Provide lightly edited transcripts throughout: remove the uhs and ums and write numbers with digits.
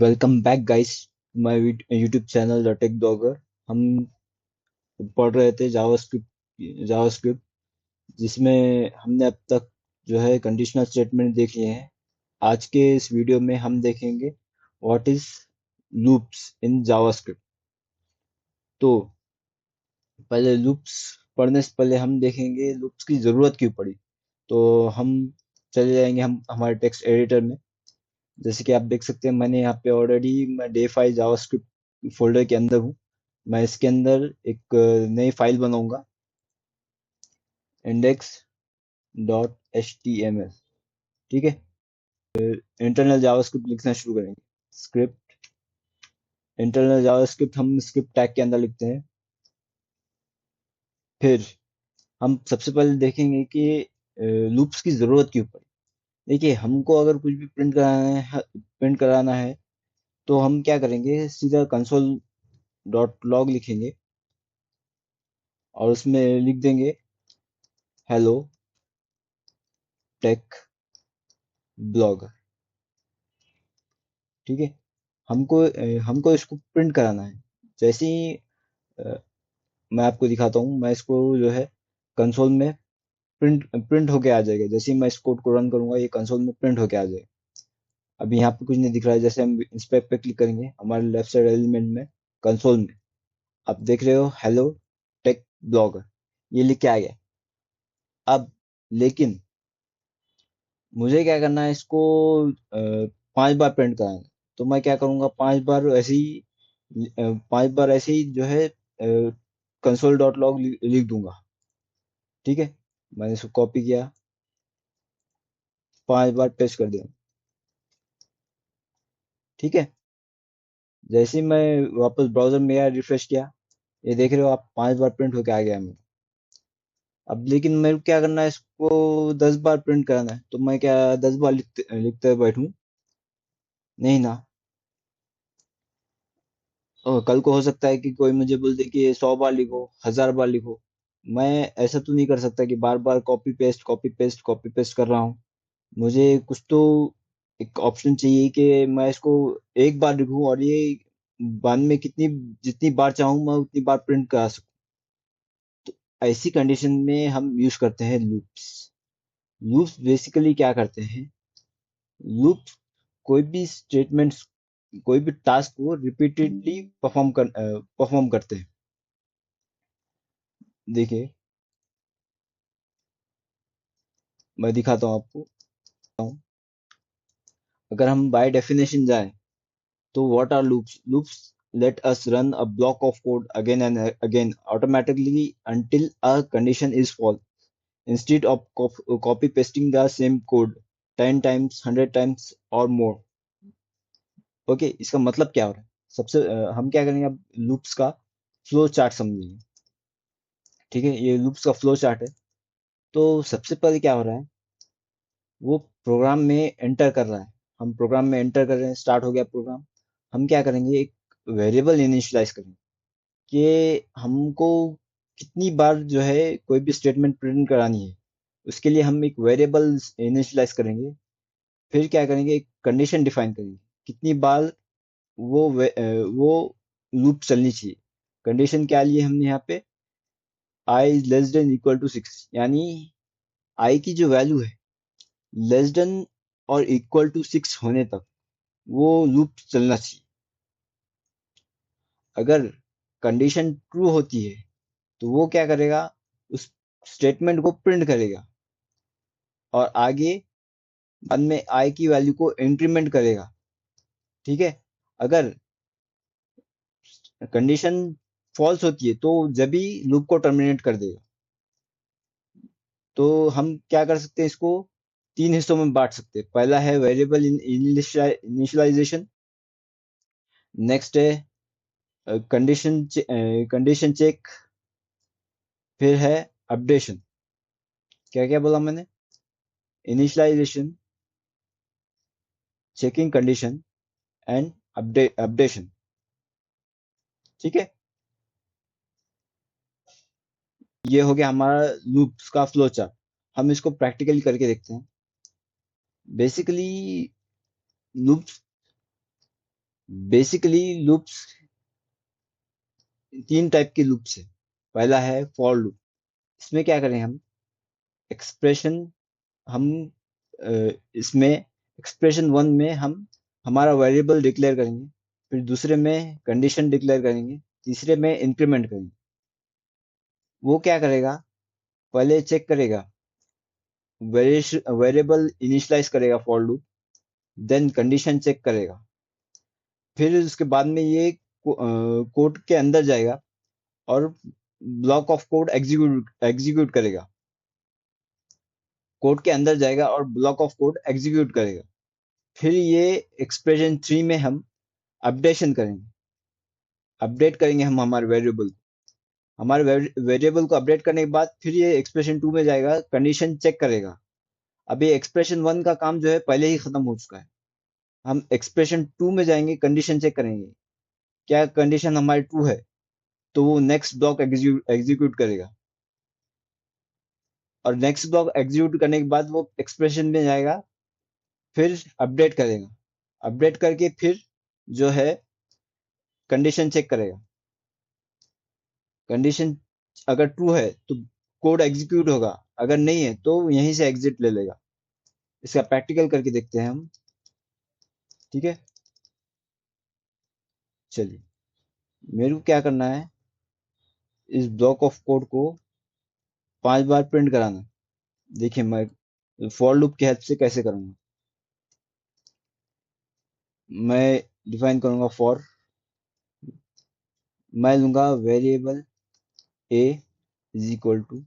Welcome back guys, my YouTube channel the Tech Blogger. हम पढ़ रहे थे जावास्क्रिप्ट जिसमें हमने अब तक जो है कंडीशनल स्टेटमेंट देख लिए हैं। आज के इस वीडियो में हम देखेंगे what is loops in JavaScript. तो पहले लूप्स पढ़ने से पहले हम देखेंगे लूप्स की ज़रूरत क्यों पड़ी। तो हम चले जाएंगे हम हमारे टेक्स्ट एडिटर में। जैसे कि आप देख सकते हैं, मैंने यहाँ पे ऑलरेडी मैं डे फाइल जावास्क्रिप्ट फोल्डर के अंदर हूँ। मैं इसके अंदर एक नई फाइल बनाऊंगा, index dot H T M L. ठीक है, इंटरनल जावास्क्रिप्ट लिखना शुरू करेंगे। स्क्रिप्ट, इंटरनल जावास्क्रिप्ट हम स्क्रिप्ट टैग के अंदर लिखते हैं। फिर हम सबसे पहले देखेंगे कि लूप्स की ज़रूरत क्यों पड़ी। देखिए, हमको अगर कुछ भी प्रिंट कराना है तो हम क्या करेंगे, सीधा कंसोल डॉट लॉग लिखेंगे और उसमें लिख देंगे हेलो टेक ब्लॉगर। ठीक है, हमको इसको प्रिंट कराना है। जैसे ही अ, मैं आपको दिखाता हूँ, मैं इसको जो है कंसोल में प्रिंट प्रिंट होके आ जाएगा। जैसे ही मैं इस कोड को रन करूंगा, ये कंसोल में प्रिंट होके आ जाएगा। अभी यहाँ पे कुछ नहीं दिख रहा है। जैसे हम इंस्पेक्ट पे क्लिक करेंगे, हमारे लेफ्ट साइड एलिमेंट में कंसोल में आप देख रहे हो हेलो टेक ब्लॉगर, ये लिख के आ गया। अब लेकिन मुझे क्या करना है, इसको 5 बार प्रिंट कराना है। तो मैं क्या करूंगा, 5 बार ऐसे ही जो है कंसोल डॉट लॉग लिख दूंगा। ठीक है, मैंने इसको कॉपी किया, 5 बार पेस्ट कर दिया। ठीक है, जैसे ही मैं वापस ब्राउजर में आया, रिफ्रेश किया, ये देख रहे हो आप, 5 बार प्रिंट होके आ गया मेरा। अब लेकिन मेरे को क्या करना है, इसको 10 बार प्रिंट कराना है। तो मैं क्या 10 बार लिखते लिखते बैठूं? नहीं ना। और कल को हो सकता है कि कोई मुझे बोल दे कि 100 बार लिखो, 1000 बार लिखो। मैं ऐसा तो नहीं कर सकता कि बार बार copy paste copy paste copy paste कर रहा हूँ। मुझे कुछ तो एक ऑप्शन चाहिए कि मैं इसको एक बार लिखूं और ये बाद में जितनी बार चाहूँ मैं उतनी बार प्रिंट करा सकूं। ऐसी कंडीशन में हम यूज करते हैं लूप्स। लूप्स बेसिकली क्या करते हैं, लूप्स कोई भी स्टेटमेंट्स, कोई भी टास्क को रिपीटेडली परफॉर्म करते हैं। देखिए, मैं दिखाता हूँ आपको। अगर हम बाय डेफिनेशन जाएं तो what are loops? Loops let us run a block of code again and again automatically until a condition is false, instead of copy pasting the same code 10 times, 100 times or more. Okay, इसका मतलब क्या हो रहा है? हम क्या करेंगे, अब लूप्स का फ्लो चार्ट समझेंगे। ठीक है, ये लूप्स का फ्लो चार्ट है। तो सबसे पहले क्या हो रहा है, वो प्रोग्राम में एंटर कर रहा है। हम प्रोग्राम में एंटर कर रहे हैं, स्टार्ट हो गया प्रोग्राम। हम क्या करेंगे, एक वेरिएबल इनिशियलाइज करेंगे कि हमको कितनी बार जो है कोई भी स्टेटमेंट प्रिंट करानी है। उसके लिए हम एक वेरिएबल इनिशियलाइज करेंगे। फिर क्या करेंगे, एक कंडीशन डिफाइन करेंगे कितनी बार वो लूप चलनी चाहिए। कंडीशन क्या लिए हमने यहाँ पे, I is less than equal to 6, यानी आई की जो वैल्यू है लेस देन और इक्वल टू 6 होने तक वो लूप चलना चाहिए। अगर कंडीशन ट्रू होती है तो वो क्या करेगा, उस स्टेटमेंट को प्रिंट करेगा और आगे बाद में आई की वैल्यू को इंक्रीमेंट करेगा। ठीक है, अगर कंडीशन फॉल्स होती है तो जब भी लूप को टर्मिनेट कर देगा। तो हम क्या कर सकते हैं, इसको 3 हिस्सों में बांट सकते हैं। पहला है वेरिएबल इनिशियलाइजेशन, नेक्स्ट है कंडीशन चेक, फिर है अपडेशन। क्या क्या बोला मैंने, initialisation, checking condition and updation. ठीक है, ये हो गया हमारा लूप्स का फ्लो चार्ट। हम इसको प्रैक्टिकली करके देखते हैं। बेसिकली लूप्स बेसिकली लूप्स तीन टाइप के लूप्स है। पहला है फॉर लूप। इसमें क्या करें हम, एक्सप्रेशन हम इसमें एक्सप्रेशन वन में हम हमारा वेरिएबल डिक्लेयर करेंगे, फिर दूसरे में कंडीशन डिक्लेयर करेंगे, तीसरे में इंक्रीमेंट करेंगे। वो क्या करेगा, पहले चेक करेगा, वेरिएबल इनिशियलाइज करेगा for loop, then condition check करेगा, फिर उसके बाद में ये कोड के अंदर जाएगा और ब्लॉक ऑफ कोड एग्जीक्यूट करेगा, कोड के अंदर जाएगा और ब्लॉक ऑफ कोड एग्जीक्यूट करेगा। फिर ये एक्सप्रेशन थ्री में हम अपडेशन करेंगे, अपडेट करेंगे हम हमारे वेरिएबल, हमारे वेरिएबल को अपडेट करने के बाद फिर ये एक्सप्रेशन टू में जाएगा, कंडीशन चेक करेगा। अभी एक्सप्रेशन वन का काम जो है पहले ही खत्म हो चुका है, हम एक्सप्रेशन टू में जाएंगे, कंडीशन चेक करेंगे, क्या कंडीशन हमारी ट्रू है, तो वो नेक्स्ट ब्लॉक एग्जीक्यूट करेगा, और नेक्स्ट ब्लॉक एग्जीक्यूट करने के बाद वो एक्सप्रेशन में जाएगा, फिर अपडेट करेगा, अपडेट करके फिर जो है कंडीशन चेक करेगा, कंडीशन अगर ट्रू है तो कोड एग्जीक्यूट होगा, अगर नहीं है तो यहीं से एग्जिट ले लेगा। इसका प्रैक्टिकल करके देखते हैं हम, ठीक है। चलिए, मेरे को क्या करना है, इस ब्लॉक ऑफ कोड को 5 बार प्रिंट कराना। देखिए मैं फॉर लूप की हेल्प से कैसे करूंगा। मैं डिफाइन करूंगा फॉर, मैं लूंगा variable A is equal to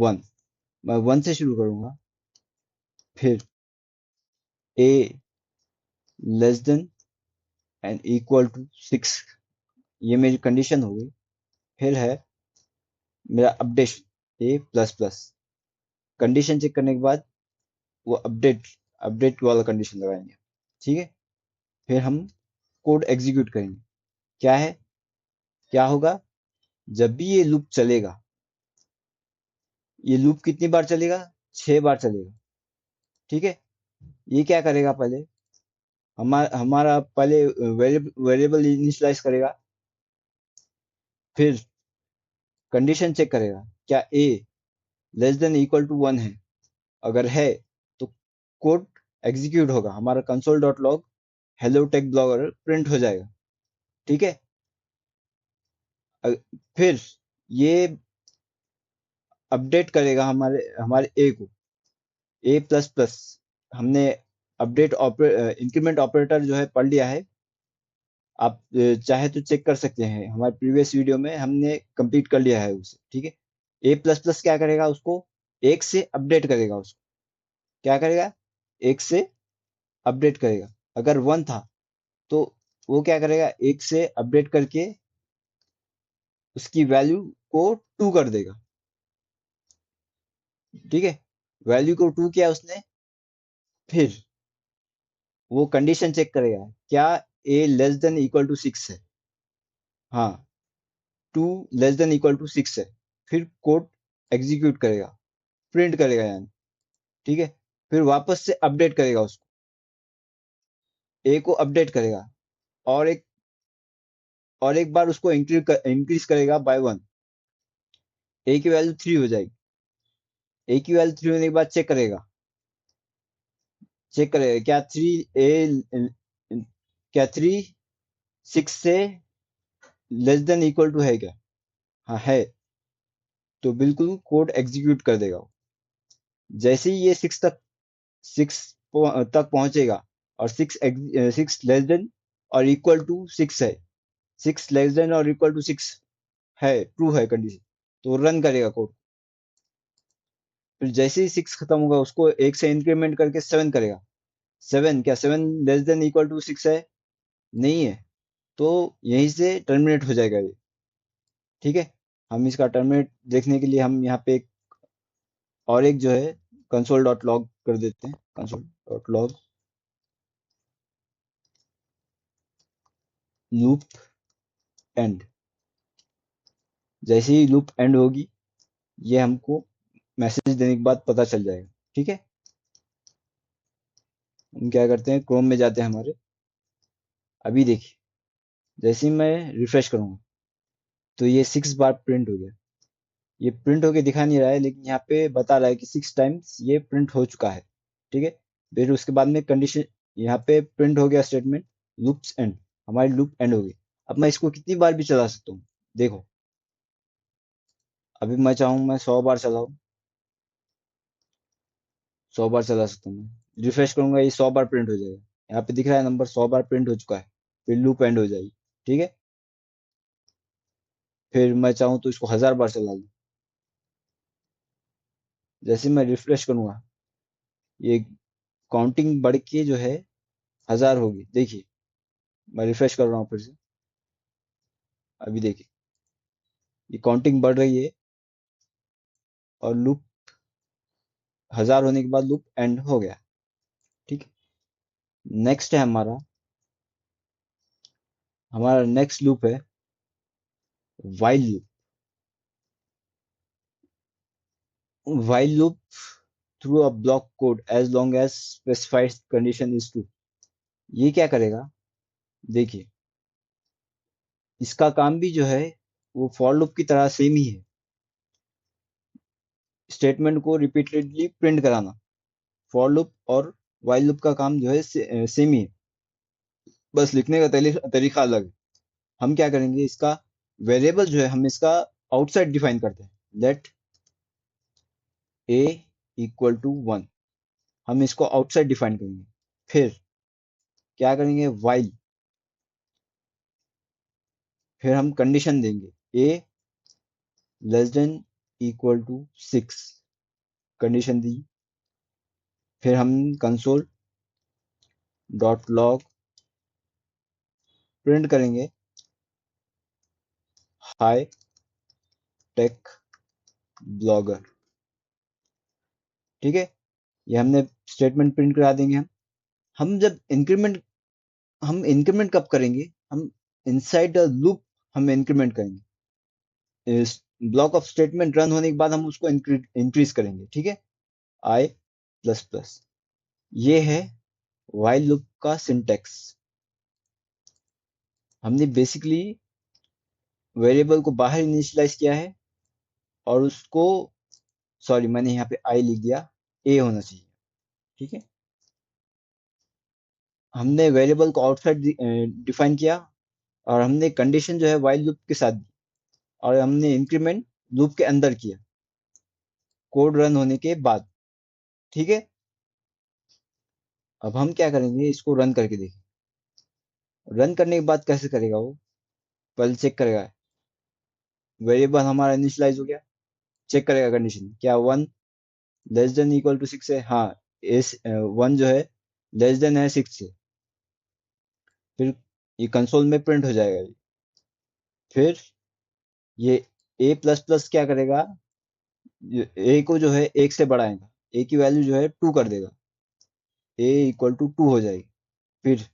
1, मैं 1 से शुरू करूंगा, फिर A less than and equal to 6, ये मेरी कंडीशन हो गई। फिर है मेरा updation A plus plus, condition check करने के बाद वो अपडेट वाला कंडीशन लगाएंगे, ठीक है। फिर हम कोड एग्जीक्यूट करेंगे। क्या है, क्या होगा, जब भी ये लूप चलेगा, ये लूप कितनी बार चलेगा, 6 बार चलेगा, ठीक है। ये क्या करेगा, पहले हमारा पहले वेरिएबल इनिशियलाइज करेगा, फिर कंडीशन चेक करेगा, क्या ए लेस देन इक्वल टू 1 है, अगर है तो कोड एग्जीक्यूट होगा, हमारा console dot log hello Tech Blogger print हो जाएगा, ठीक है। फिर ये अपडेट करेगा हमारे हमारे ए को, ए प्लस प्लस, हमने अपडेट इंक्रीमेंट ऑपरेटर जो है पढ़ लिया है, आप चाहे तो चेक कर सकते हैं, हमारे प्रीवियस वीडियो में हमने कंप्लीट कर लिया है उसे, ठीक है। ए प्लस प्लस क्या करेगा, उसको एक से अपडेट करेगा, उसको क्या करेगा, एक से अपडेट करेगा। अगर 1 था तो वो क्या करेगा, एक से अपडेट करके उसकी वैल्यू को 2 कर देगा, ठीक है। वैल्यू को 2 किया उसने, फिर वो कंडीशन चेक करेगा, क्या ए लेस देन इक्वल टू 6 है, हाँ 2 लेस देन इक्वल टू 6 है, फिर कोड एग्जीक्यूट करेगा, प्रिंट करेगा यानी, ठीक है। फिर वापस से अपडेट करेगा उसको, ए को अपडेट करेगा, और एक बार उसको इंक्रीज करेगा बाय 1, ए की वैल्यू 3 हो जाएगी। ए की वैल्यू 3 होने के बाद चेक करेगा क्या 6 से लेस देन इक्वल टू है क्या, हाँ है, तो बिल्कुल कोड एग्जीक्यूट कर देगा वो। जैसे ही ये 6 तक पहुंचेगा और 6 लेस देन और इक्वल टू 6 है, 6 लेस देन और इक्वल टू 6 है, ट्रू है कंडीशन, तो रन करेगा कोड। फिर जैसे ही 6 खत्म होगा, उसको एक से इंक्रीमेंट करके 7 करेगा, 7 क्या 7 लेस देन इक्वल टू 6 है, नहीं है, तो यहीं से टर्मिनेट हो जाएगा ये, ठीक है। हम इसका टर्मिनेट देखने के लिए हम यहाँ पे और एक जो है कंसोल डॉट लॉग कर देते हैं, console dot log loop and. जैसे ही लूप एंड होगी, ये हमको मैसेज देने के बाद पता चल जाएगा, ठीक है। हम क्या करते हैं, क्रोम में जाते हैं हमारे, अभी देखिए, जैसे ही मैं रिफ्रेश करूंगा तो ये 6 बार प्रिंट हो गया। ये प्रिंट होके दिखा नहीं रहा है, लेकिन यहाँ पे बता रहा है कि 6 टाइम्स ये प्रिंट हो चुका है। ठीक है। फिर उसके बाद में कंडीशन, यहाँ पे प्रिंट हो गया स्टेटमेंट लूप्स एंड, हमारी लूप एंड हो गई। अब मैं इसको कितनी बार भी चला सकता हूँ, देखो। अभी मैं चाहूँ मैं 100 बार चलाऊँ, 100 बार चला सकता हूँ मैं। रिफ्रेश करूंगा, ये 100 बार प्रिंट हो जाएगा। यहाँ पे दिख रहा है नंबर 100 बार प्रिंट हो चुका है। फिर लूप एंड हो जाएगी। ठीक है। फिर मैं चाहूँ तो इसको 1000 बार चला लूँ। जैसे मैं रिफ्रेश करूंगा, ये काउंटिंग बढ़ के जो है 1000 होगी। देखिए, मैं रिफ्रेश कर रहा हूँ फिर से। अभी देखिए, ये काउंटिंग बढ़ रही है और लूप 1000 होने के बाद लूप एंड हो गया। ठीक है। नेक्स्ट है हमारा हमारा नेक्स्ट लूप है while loop. While loop through a block code as long as specified condition is true. ये क्या करेगा, देखिए, इसका काम भी जो है वो फॉर लूप की तरह सेम ही है। स्टेटमेंट को रिपीटेडली प्रिंट कराना। फॉर लूप और वाइल लूप का काम जो है सेम ही है, बस लिखने का तरीका अलग है। हम क्या करेंगे, इसका वेरिएबल जो है हम इसका आउटसाइड डिफाइन करते हैं। लेट ए इक्वल टू 1, हम इसको आउटसाइड डिफाइन करेंगे। फिर क्या करेंगे, वाइल, फिर हम कंडीशन देंगे A less than equal to 6, condition दी। फिर हम कंसोल डॉट लॉग प्रिंट करेंगे हाई टेक ब्लॉगर। ठीक है। ये हमने स्टेटमेंट प्रिंट करा देंगे। हम जब इंक्रीमेंट हम इंक्रीमेंट कब करेंगे, हम इनसाइड द लूप हम इंक्रीमेंट करेंगे। इस ब्लॉक ऑफ स्टेटमेंट रन होने के बाद हम उसको इंक्रीज करेंगे। ठीक है। आई प्लस प्लस, ये है वाइल लूप का सिंटेक्स। हमने बेसिकली वेरिएबल को बाहर इनिशियलाइज किया है और उसको, सॉरी मैंने यहाँ पे आई लिख दिया, ए होना चाहिए। ठीक है। हमने वेरिएबल को आउटसाइड डिफाइन किया और हमने कंडीशन जो है वाइल लूप के साथ दी, और हमने इंक्रीमेंट लूप के अंदर किया कोड रन होने के बाद। ठीक है। अब हम क्या करेंगे, इसको रन करके देखें। रन करने के बाद कैसे करेगा वो, पहले चेक करेगा वेरिएबल हमारा इनिशियलाइज हो गया। चेक करेगा कंडीशन क्या 1 लेस देन इक्वल टू 6 है। हाँ, एस 1 जो है लेस देन है 6 से। फिर ये कंसोल में प्रिंट हो जाएगा। फिर ये ए प्लस प्लस क्या करेगा, ए को जो है एक से बढ़ाएगा, ए की वैल्यू जो है 2 कर देगा, ए इक्वल टू 2 हो जाएगी। फिर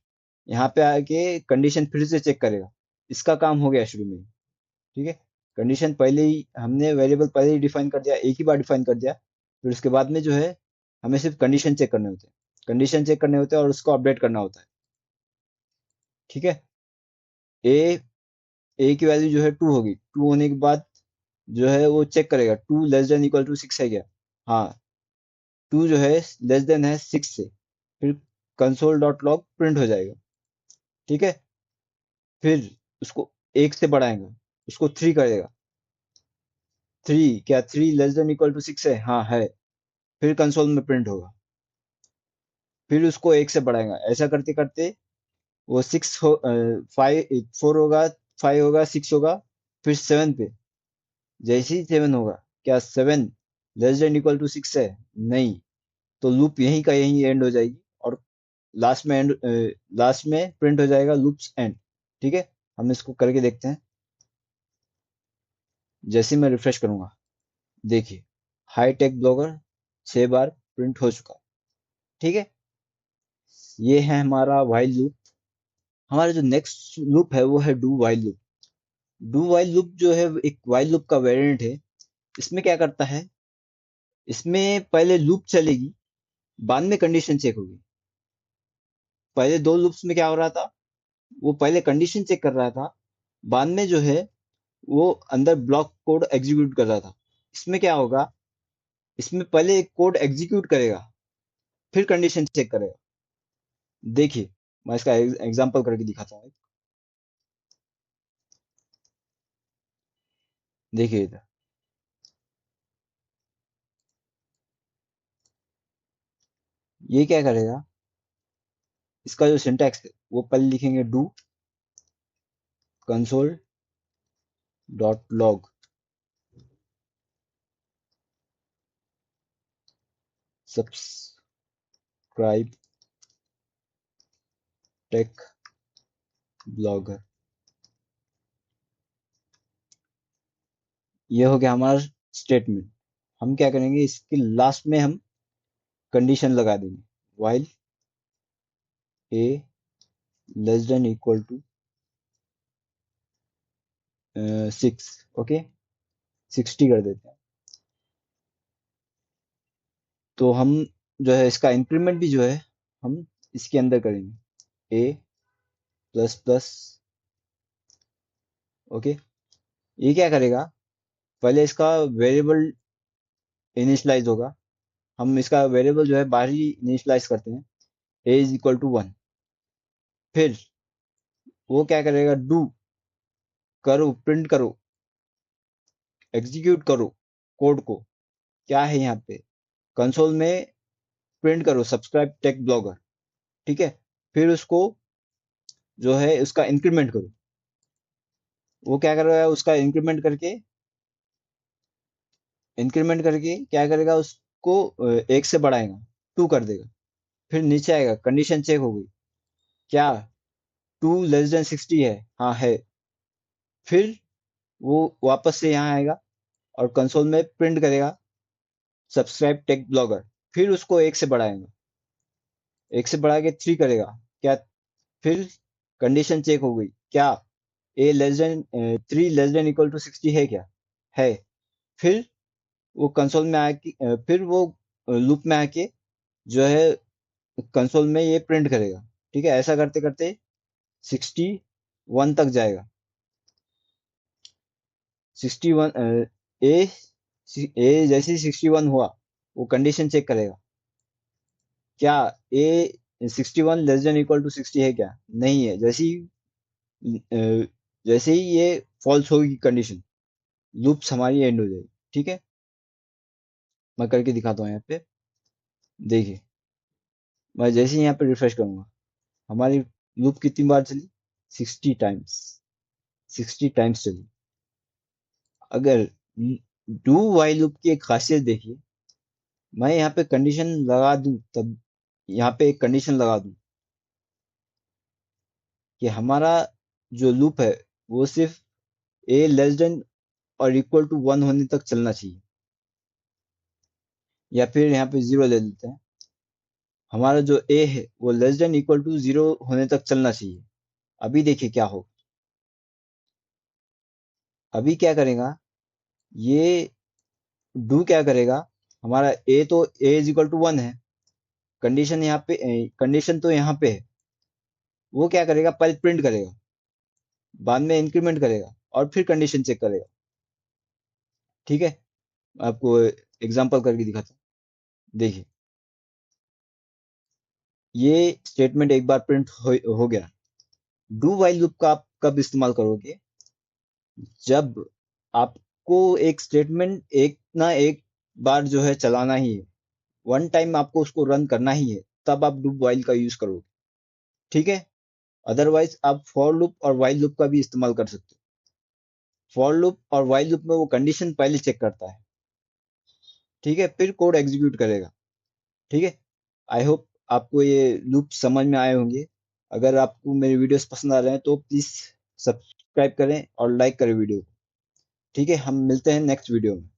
यहाँ पे आके कंडीशन फिर से चेक करेगा। इसका काम हो गया शुरू में ही। ठीक है। कंडीशन पहले ही हमने वेरिएबल पहले ही डिफाइन कर दिया, एक ही बार डिफाइन कर दिया। फिर उसके बाद में जो है हमें सिर्फ कंडीशन चेक करने होते हैं, कंडीशन चेक करने होते हैं और उसको अपडेट करना होता है। ठीक है। ए ए की वैल्यू जो है 2 होगी, 2 होने के बाद जो है वो चेक करेगा 2 लेस देन इक्वल टू 6 है क्या। हाँ, 2 जो है लेस देन है 6 से। फिर कंसोल डॉट लॉग प्रिंट हो जाएगा। ठीक है। फिर उसको एक से बढ़ाएगा, उसको 3 करेगा। 3 क्या 3 लेस देन इक्वल टू 6 है, हाँ है। फिर कंसोल में प्रिंट होगा। फिर उसको एक से बढ़ाएगा, ऐसा करते करते वो 6 हो, 5 4 होगा, 5 होगा, 6 होगा, फिर 7 पे। जैसे ही 7 होगा, क्या 7 लेस देन इक्वल टू 6 है, नहीं। तो लूप यहीं का यहीं एंड हो जाएगी और लास्ट में एंड, लास्ट में प्रिंट हो जाएगा लूप्स एंड। ठीक है। हम इसको करके देखते हैं। जैसे मैं रिफ्रेश करूंगा, देखिए, हाई टेक ब्लॉगर 6 बार प्रिंट हो चुका। ठीक है। ये है हमारा वाइल लूप। हमारा जो नेक्स्ट लूप है वो है do while loop. Do while loop जो है एक वाइल लूप का वेरिएंट है। इसमें क्या करता है, इसमें पहले लूप चलेगी, बाद में कंडीशन चेक होगी। पहले दो लूप्स में क्या हो रहा था, वो पहले कंडीशन चेक कर रहा था, बाद में जो है वो अंदर ब्लॉक कोड एग्जीक्यूट कर रहा था। इसमें क्या होगा, इसमें पहले एक कोड एग्जीक्यूट करेगा, फिर कंडीशन चेक करेगा। देखिए, मैं इसका एग्जांपल करके दिखाता हूँ। देखिए इधर, ये क्या करेगा, इसका जो सिंटैक्स है वो पहले लिखेंगे do console dot log subscribe Tech Blogger. ये हो गया हमारा स्टेटमेंट। हम क्या करेंगे, इसके लास्ट में हम कंडीशन लगा देंगे, while a less than equal to 6। Okay, 60 कर देते हैं। तो हम जो है इसका इंक्रीमेंट भी जो है हम इसके अंदर करेंगे, a प्लस प्लस। ओके, ये क्या करेगा, पहले इसका वेरिएबल इनिशियलाइज होगा। हम इसका वेरिएबल जो है बाहर ही इनिशियलाइज करते हैं, a इज इक्वल टू 1। फिर वो क्या करेगा, डू करो, प्रिंट करो, एग्जीक्यूट करो कोड को। क्या है यहाँ पे, कंसोल में प्रिंट करो सब्सक्राइब टेक ब्लॉगर। ठीक है, फिर उसको जो है उसका इंक्रीमेंट करो। वो क्या करेगा, उसका इंक्रीमेंट करके क्या करेगा, उसको 1 से बढ़ाएगा, 2 कर देगा। फिर नीचे आएगा, कंडीशन चेक हो गई, क्या 2 लेस देन 60 है, हाँ है। फिर वो वापस से यहाँ आएगा और कंसोल में प्रिंट करेगा सब्सक्राइब टेक ब्लॉगर। फिर उसको 1 से बढ़ाएगा, 1 से बढ़ा के 3 करेगा, क्या, फिर कंडीशन चेक हो गई, क्या ए less than 3 less than equal to 60 है क्या, है। फिर वो कंसोल में आके फिर वो लूप में आके जो है कंसोल में ये प्रिंट करेगा। ठीक है, ऐसा करते करते 61 तक जाएगा। 61 ए ए जैसे ही 61 हुआ, वो कंडीशन चेक करेगा, क्या ए 61 लेस देन इक्वल टू 60 है क्या, नहीं है। जैसे ही ये फॉल्स होगी कंडीशन, लूप्स हमारी एंड हो जाएगी। ठीक है, मैं करके दिखाता हूँ यहाँ पे। देखिए, मैं जैसे ही यहाँ पे रिफ्रेश करूंगा, हमारी लूप कितनी बार चली, 60 टाइम्स। 60 टाइम्स चली। अगर डू वाइल लूप की एक खासियत देखिए, मैं यहाँ पे कंडीशन लगा दूं, तब यहाँ पे एक कंडीशन लगा दूं कि हमारा जो लूप है वो सिर्फ ए लेस देन और इक्वल टू 1 होने तक चलना चाहिए, या फिर यहाँ पे 0 ले लेते हैं। हमारा जो ए है वो लेस देन इक्वल टू 0 होने तक चलना चाहिए। अभी देखिए क्या हो, अभी क्या करेगा, ये डू क्या करेगा, हमारा ए तो ए इज इक्वल टू 1 है, कंडीशन तो यहाँ पे है। वो क्या करेगा, पहले प्रिंट करेगा, बाद में इंक्रीमेंट करेगा और फिर कंडीशन चेक करेगा। ठीक है, आपको एग्जांपल करके दिखाता हूँ। देखिए, ये स्टेटमेंट एक बार प्रिंट हो गया। डू वाइल लूप का आप कब इस्तेमाल करोगे, जब आपको एक स्टेटमेंट एक ना एक बार जो है चलाना ही है, वन टाइम आपको उसको रन करना ही है, तब आप डू वाइल का यूज करोगे। ठीक है, अदरवाइज आप फॉर लूप और वाइल लूप का भी इस्तेमाल कर सकते हो। फॉर लूप और वाइल लूप में वो कंडीशन पहले चेक करता है, ठीक है, फिर कोड एग्जीक्यूट करेगा। ठीक है, आई होप आपको ये लूप समझ में आए होंगे। अगर आपको मेरे वीडियोस पसंद आ रहे हैं तो प्लीज सब्सक्राइब करें और लाइक करें वीडियो को। ठीक है, हम मिलते हैं नेक्स्ट वीडियो में।